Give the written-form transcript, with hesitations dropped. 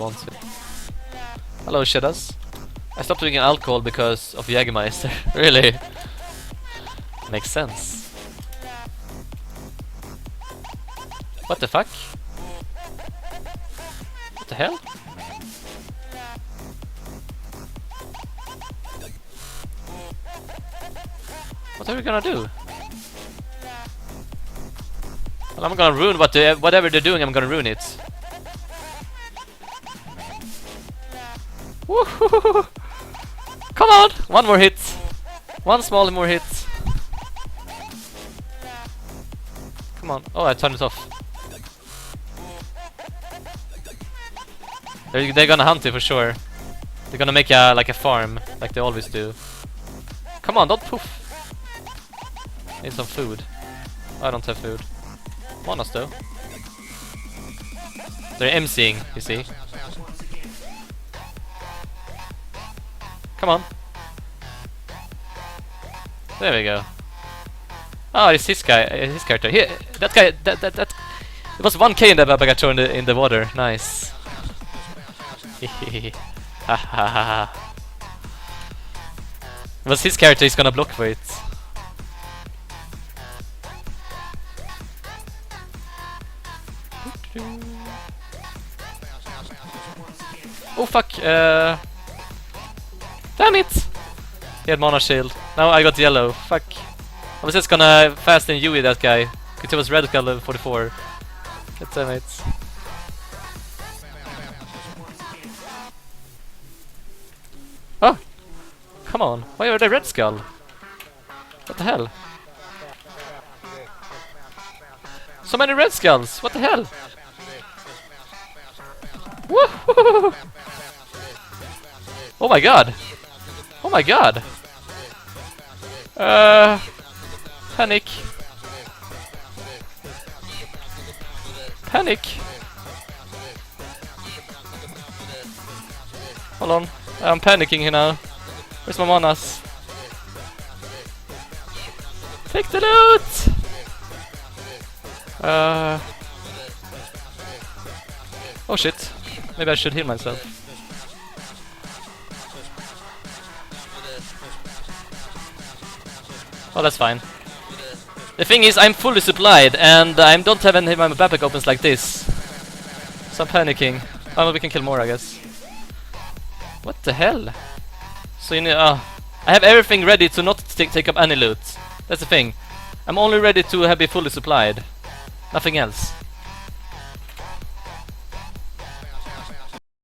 want to. Hello, Sheddas. I stopped drinking alcohol because of Jägermeister. Really? Makes sense. What the fuck? What the hell? What are we gonna do? Well, I'm gonna ruin whatever they're doing. I'm gonna ruin it. Woohoo! Come on! One more hit. One small more hit. Come on. Oh, I turned it off. They're gonna hunt you for sure. They're gonna make like a farm, like they always do. Come on, don't poof. Need some food. I don't have food. Want us though. They're emceeing, you see. Come on. There we go. Oh, it's his guy, his character. Here, that guy, that. It was 1k in the BubbaGame in the water. Nice. Ha ha ha. It was his character. He's gonna block for it. Oh fuck. Damn it! He had mana shield. Now I got yellow. Fuck. I was just gonna fast and Yui that guy. Cause he was red color 44. God damn it. Oh! Come on. Why are they red skull? What the hell? So many red skulls! What the hell? Woohoo! Oh my god! Oh my god! Panic! Panic! Hold on, I'm panicking here now. Where's my manas? Take the loot! Oh shit, maybe I should heal myself. Oh, that's fine. The thing is, I'm fully supplied, and I don't have any of my backpack opens like this. So I'm panicking. Oh, well, we can kill more, I guess. What the hell? So you need, I have everything ready to not take up any loot. That's the thing. I'm only ready to be fully supplied. Nothing else.